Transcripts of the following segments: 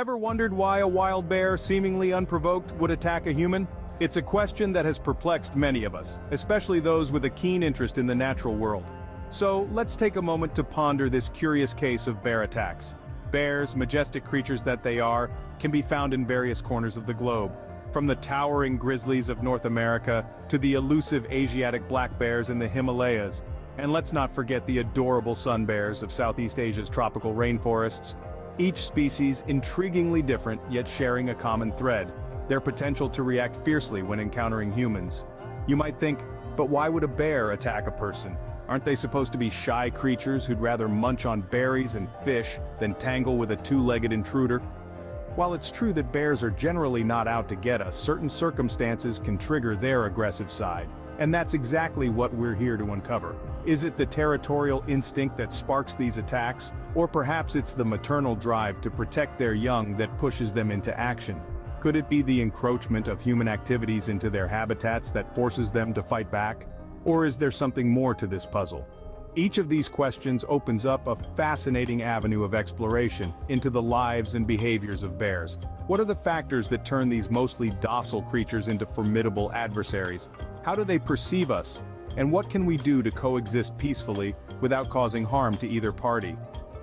Ever wondered why a wild bear, seemingly unprovoked, would attack a human? It's a question that has perplexed many of us, especially those with a keen interest in the natural world. So, let's take a moment to ponder this curious case of bear attacks. Bears, majestic creatures that they are, can be found in various corners of the globe. From the towering grizzlies of North America, to the elusive Asiatic black bears in the Himalayas, and let's not forget the adorable sun bears of Southeast Asia's tropical rainforests. Each species intriguingly different, yet sharing a common thread: their potential to react fiercely when encountering humans. You might think, but why would a bear attack a person? Aren't they supposed to be shy creatures who'd rather munch on berries and fish than tangle with a two-legged intruder? While it's true that bears are generally not out to get us, certain circumstances can trigger their aggressive side. And that's exactly what we're here to uncover. Is it the territorial instinct that sparks these attacks? Or perhaps it's the maternal drive to protect their young that pushes them into action? Could it be the encroachment of human activities into their habitats that forces them to fight back? Or is there something more to this puzzle? Each of these questions opens up a fascinating avenue of exploration into the lives and behaviors of bears. What are the factors that turn these mostly docile creatures into formidable adversaries? How do they perceive us? And what can we do to coexist peacefully without causing harm to either party?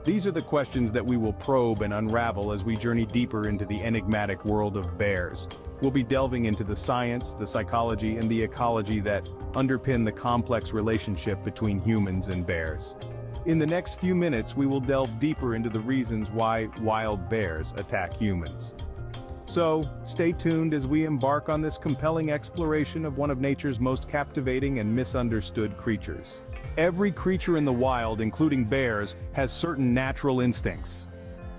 These are the questions that we will probe and unravel as we journey deeper into the enigmatic world of bears. We'll be delving into the science, the psychology, and the ecology that underpin the complex relationship between humans and bears. In the next few minutes, we will delve deeper into the reasons why wild bears attack humans. So, stay tuned as we embark on this compelling exploration of one of nature's most captivating and misunderstood creatures. Every creature in the wild, including bears, has certain natural instincts.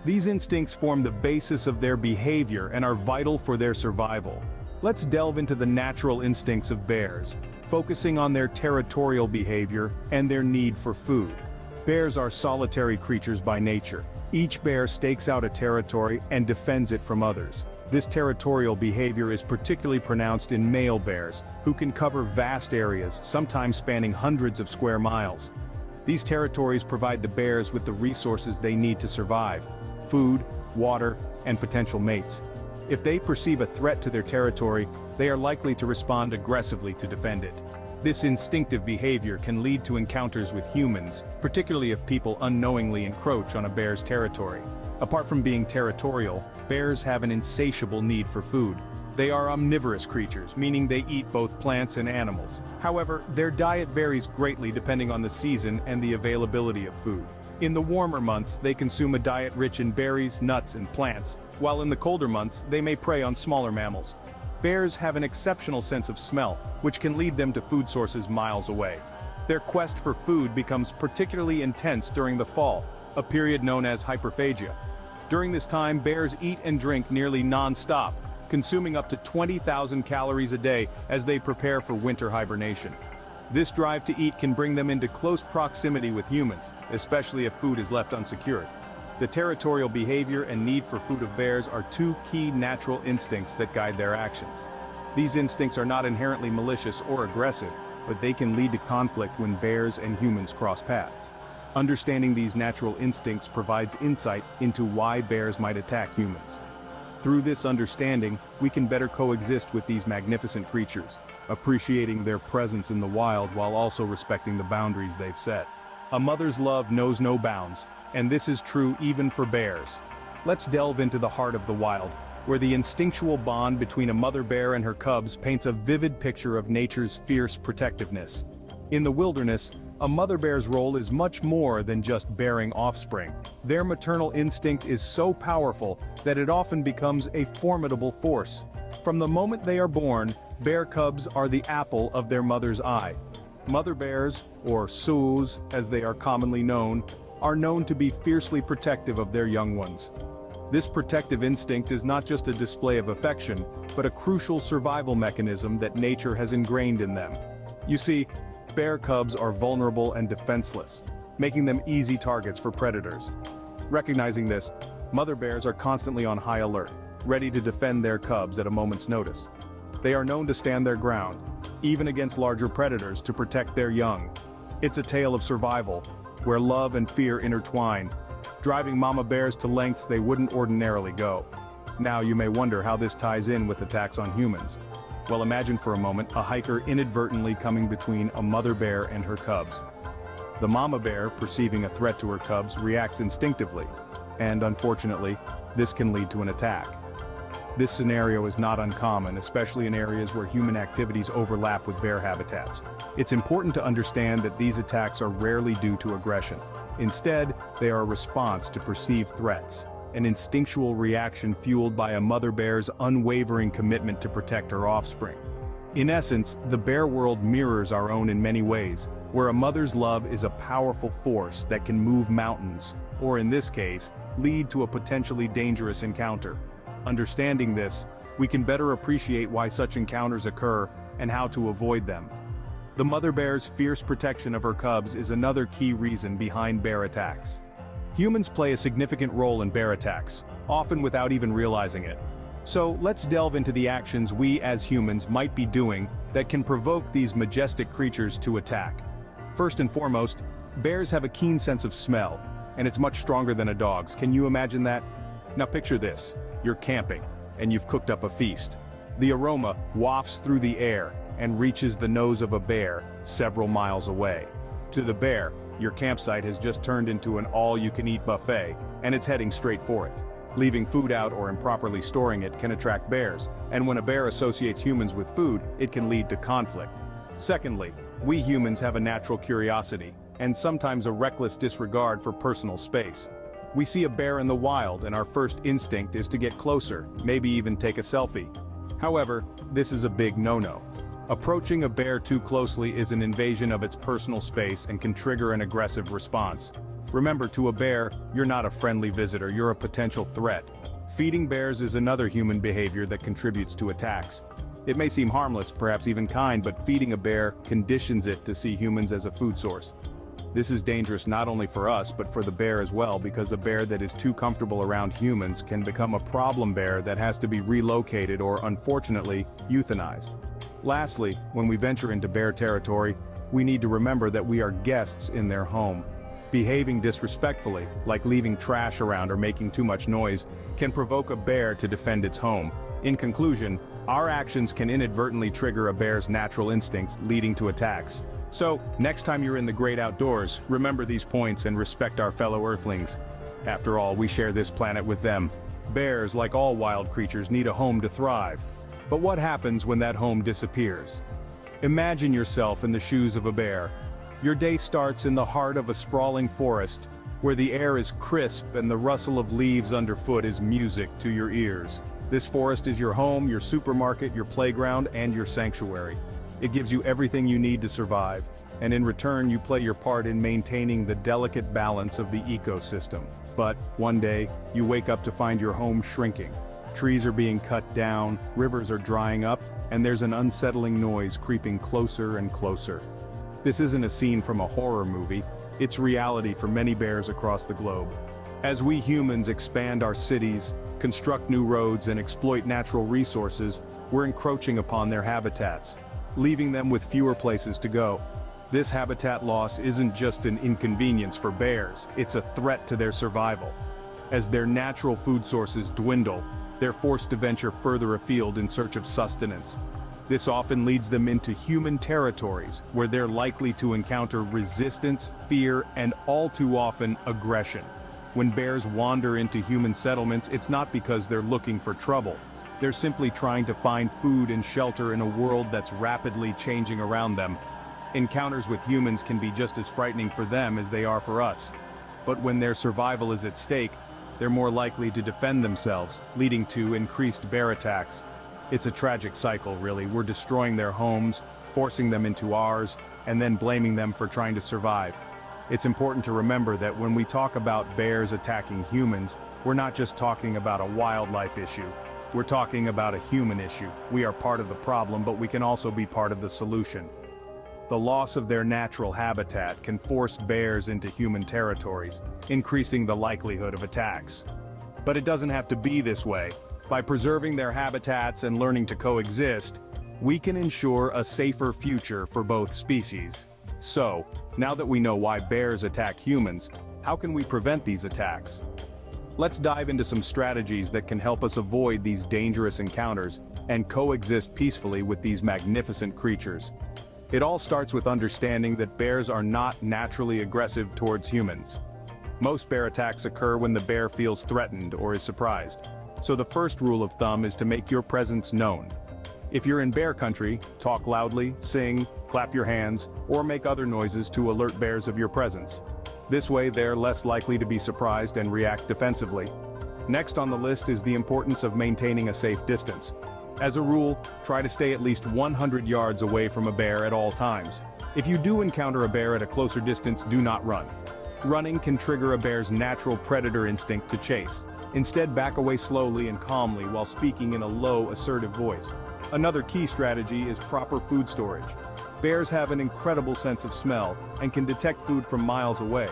These instincts form the basis of their behavior and are vital for their survival. Let's delve into the natural instincts of bears, focusing on their territorial behavior and their need for food. Bears are solitary creatures by nature. Each bear stakes out a territory and defends it from others. This territorial behavior is particularly pronounced in male bears, who can cover vast areas, sometimes spanning hundreds of square miles. These territories provide the bears with the resources they need to survive: food, water, and potential mates. If they perceive a threat to their territory, they are likely to respond aggressively to defend it. This instinctive behavior can lead to encounters with humans, particularly if people unknowingly encroach on a bear's territory. Apart from being territorial, bears have an insatiable need for food. They are omnivorous creatures, meaning they eat both plants and animals. However, their diet varies greatly depending on the season and the availability of food. In the warmer months, they consume a diet rich in berries, nuts, and plants, while in the colder months, they may prey on smaller mammals. Bears have an exceptional sense of smell, which can lead them to food sources miles away. Their quest for food becomes particularly intense during the fall, a period known as hyperphagia. During this time, bears eat and drink nearly non-stop, consuming up to 20,000 calories a day as they prepare for winter hibernation. This drive to eat can bring them into close proximity with humans, especially if food is left unsecured. The territorial behavior and need for food of bears are two key natural instincts that guide their actions. These instincts are not inherently malicious or aggressive, but they can lead to conflict when bears and humans cross paths. Understanding these natural instincts provides insight into why bears might attack humans. Through this understanding, we can better coexist with these magnificent creatures, appreciating their presence in the wild while also respecting the boundaries they've set. A mother's love knows no bounds, and this is true even for bears. Let's delve into the heart of the wild, where the instinctual bond between a mother bear and her cubs paints a vivid picture of nature's fierce protectiveness. In the wilderness, a mother bear's role is much more than just bearing offspring. Their maternal instinct is so powerful that it often becomes a formidable force. From the moment they are born, bear cubs are the apple of their mother's eye. Mother bears, or sus as they are commonly known to be fiercely protective of their young ones. This protective instinct is not just a display of affection, but a crucial survival mechanism that nature has ingrained in them. You see, bear cubs are vulnerable and defenseless, making them easy targets for predators. Recognizing this, mother bears are constantly on high alert, ready to defend their cubs at a moment's notice. They are known to stand their ground, even against larger predators, to protect their young. It's a tale of survival, where love and fear intertwine, driving mama bears to lengths they wouldn't ordinarily go. Now you may wonder how this ties in with attacks on humans. Well, imagine for a moment a hiker inadvertently coming between a mother bear and her cubs. The mama bear, perceiving a threat to her cubs, reacts instinctively, and unfortunately, this can lead to an attack. This scenario is not uncommon, especially in areas where human activities overlap with bear habitats. It's important to understand that these attacks are rarely due to aggression. Instead, they are a response to perceived threats, an instinctual reaction fueled by a mother bear's unwavering commitment to protect her offspring. In essence, the bear world mirrors our own in many ways, where a mother's love is a powerful force that can move mountains, or in this case, lead to a potentially dangerous encounter. Understanding this, we can better appreciate why such encounters occur and how to avoid them. The mother bear's fierce protection of her cubs is another key reason behind bear attacks. Humans play a significant role in bear attacks, often without even realizing it. So let's delve into the actions we as humans might be doing that can provoke these majestic creatures to attack. First and foremost, bears have a keen sense of smell, and it's much stronger than a dog's. Can you imagine that? Now picture this. You're camping, and you've cooked up a feast. The aroma wafts through the air and reaches the nose of a bear several miles away. To the bear, your campsite has just turned into an all-you-can-eat buffet, and it's heading straight for it. Leaving food out or improperly storing it can attract bears, and when a bear associates humans with food, it can lead to conflict. Secondly, we humans have a natural curiosity, and sometimes a reckless disregard for personal space. We see a bear in the wild and our first instinct is to get closer, maybe even take a selfie. However, this is a big no-no. Approaching a bear too closely is an invasion of its personal space and can trigger an aggressive response. Remember, to a bear, you're not a friendly visitor, you're a potential threat. Feeding bears is another human behavior that contributes to attacks. It may seem harmless, perhaps even kind, but feeding a bear conditions it to see humans as a food source. This is dangerous not only for us but for the bear as well, because a bear that is too comfortable around humans can become a problem bear that has to be relocated or, unfortunately, euthanized. Lastly, when we venture into bear territory, we need to remember that we are guests in their home. Behaving disrespectfully, like leaving trash around or making too much noise, can provoke a bear to defend its home. In conclusion, our actions can inadvertently trigger a bear's natural instincts, leading to attacks. So, next time you're in the great outdoors, remember these points and respect our fellow earthlings. After all, we share this planet with them. Bears, like all wild creatures, need a home to thrive. But what happens when that home disappears? Imagine yourself in the shoes of a bear. Your day starts in the heart of a sprawling forest, where the air is crisp and the rustle of leaves underfoot is music to your ears. This forest is your home, your supermarket, your playground, and your sanctuary. It gives you everything you need to survive, and in return you play your part in maintaining the delicate balance of the ecosystem. But, one day, you wake up to find your home shrinking. Trees are being cut down, rivers are drying up, and there's an unsettling noise creeping closer and closer. This isn't a scene from a horror movie, it's reality for many bears across the globe. As we humans expand our cities, construct new roads, and exploit natural resources, we're encroaching upon their habitats, leaving them with fewer places to go. This habitat loss isn't just an inconvenience for bears, it's a threat to their survival. As their natural food sources dwindle, they're forced to venture further afield in search of sustenance. This often leads them into human territories, where they're likely to encounter resistance, fear, and all too often, aggression. When bears wander into human settlements, it's not because they're looking for trouble. They're simply trying to find food and shelter in a world that's rapidly changing around them. Encounters with humans can be just as frightening for them as they are for us. But when their survival is at stake, they're more likely to defend themselves, leading to increased bear attacks. It's a tragic cycle, really. We're destroying their homes, forcing them into ours, and then blaming them for trying to survive. It's important to remember that when we talk about bears attacking humans, we're not just talking about a wildlife issue. We're talking about a human issue. We are part of the problem, but we can also be part of the solution. The loss of their natural habitat can force bears into human territories, increasing the likelihood of attacks. But it doesn't have to be this way. By preserving their habitats and learning to coexist, we can ensure a safer future for both species. So, now that we know why bears attack humans, how can we prevent these attacks? Let's dive into some strategies that can help us avoid these dangerous encounters and coexist peacefully with these magnificent creatures. It all starts with understanding that bears are not naturally aggressive towards humans. Most bear attacks occur when the bear feels threatened or is surprised. So the first rule of thumb is to make your presence known. If you're in bear country, talk loudly, sing, clap your hands, or make other noises to alert bears of your presence. This way they're less likely to be surprised and react defensively. Next on the list is the importance of maintaining a safe distance. As a rule, try to stay at least 100 yards away from a bear at all times. If you do encounter a bear at a closer distance, do not run. Running can trigger a bear's natural predator instinct to chase. Instead, back away slowly and calmly while speaking in a low, assertive voice. Another key strategy is proper food storage. Bears have an incredible sense of smell and can detect food from miles away.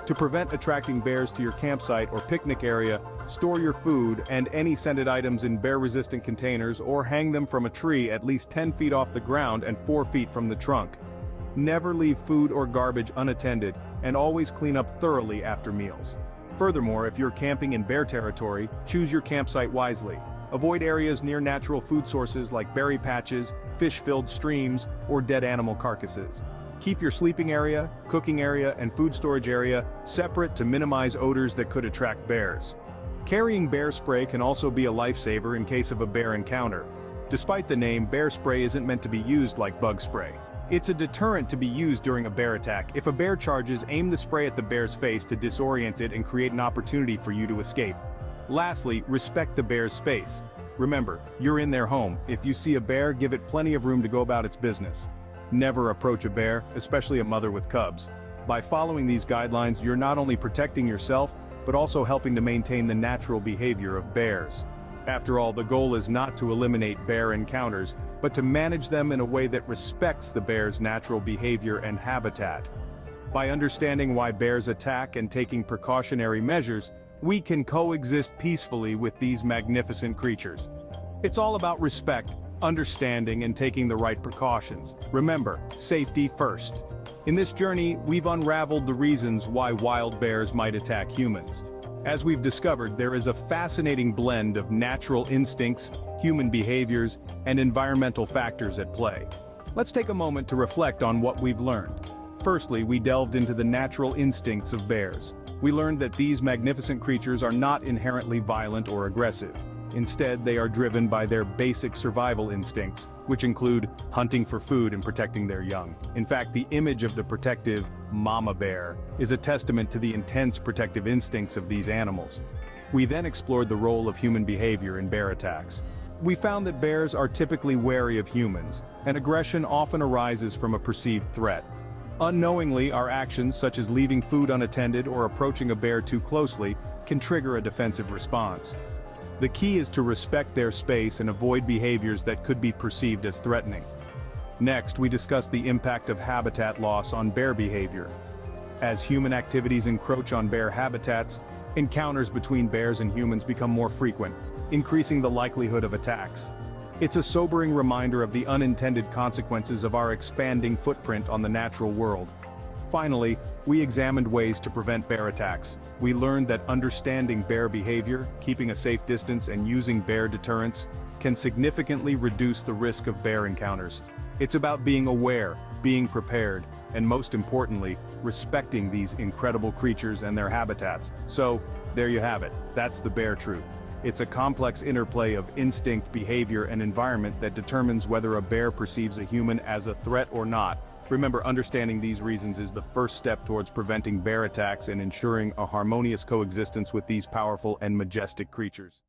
To prevent attracting bears to your campsite or picnic area, store your food and any scented items in bear-resistant containers or hang them from a tree at least 10 feet off the ground and 4 feet from the trunk. Never leave food or garbage unattended, and always clean up thoroughly after meals. Furthermore, if you're camping in bear territory, choose your campsite wisely. Avoid areas near natural food sources like berry patches, fish-filled streams, or dead animal carcasses. Keep your sleeping area, cooking area, and food storage area separate to minimize odors that could attract bears. Carrying bear spray can also be a lifesaver in case of a bear encounter. Despite the name, bear spray isn't meant to be used like bug spray. It's a deterrent to be used during a bear attack. If a bear charges, aim the spray at the bear's face to disorient it and create an opportunity for you to escape. Lastly, respect the bear's space. Remember, you're in their home. If you see a bear, give it plenty of room to go about its business. Never approach a bear, especially a mother with cubs. By following these guidelines, you're not only protecting yourself, but also helping to maintain the natural behavior of bears. After all, the goal is not to eliminate bear encounters, but to manage them in a way that respects the bear's natural behavior and habitat. By understanding why bears attack and taking precautionary measures, we can coexist peacefully with these magnificent creatures. It's all about respect, understanding, and taking the right precautions. Remember, safety first. In this journey, we've unraveled the reasons why wild bears might attack humans. As we've discovered, there is a fascinating blend of natural instincts, human behaviors, and environmental factors at play. Let's take a moment to reflect on what we've learned. Firstly, we delved into the natural instincts of bears. We learned that these magnificent creatures are not inherently violent or aggressive. Instead, they are driven by their basic survival instincts, which include hunting for food and protecting their young. In fact, the image of the protective mama bear is a testament to the intense protective instincts of these animals. We then explored the role of human behavior in bear attacks. We found that bears are typically wary of humans, and aggression often arises from a perceived threat. Unknowingly, our actions, such as leaving food unattended or approaching a bear too closely, can trigger a defensive response. The key is to respect their space and avoid behaviors that could be perceived as threatening. Next, we discuss the impact of habitat loss on bear behavior. As human activities encroach on bear habitats, encounters between bears and humans become more frequent, increasing the likelihood of attacks. It's a sobering reminder of the unintended consequences of our expanding footprint on the natural world. Finally, we examined ways to prevent bear attacks. We learned that understanding bear behavior, keeping a safe distance, and using bear deterrents can significantly reduce the risk of bear encounters. It's about being aware, being prepared, and most importantly, respecting these incredible creatures and their habitats. So, there you have it. That's the bear truth. It's a complex interplay of instinct, behavior, and environment that determines whether a bear perceives a human as a threat or not. Remember, understanding these reasons is the first step towards preventing bear attacks and ensuring a harmonious coexistence with these powerful and majestic creatures.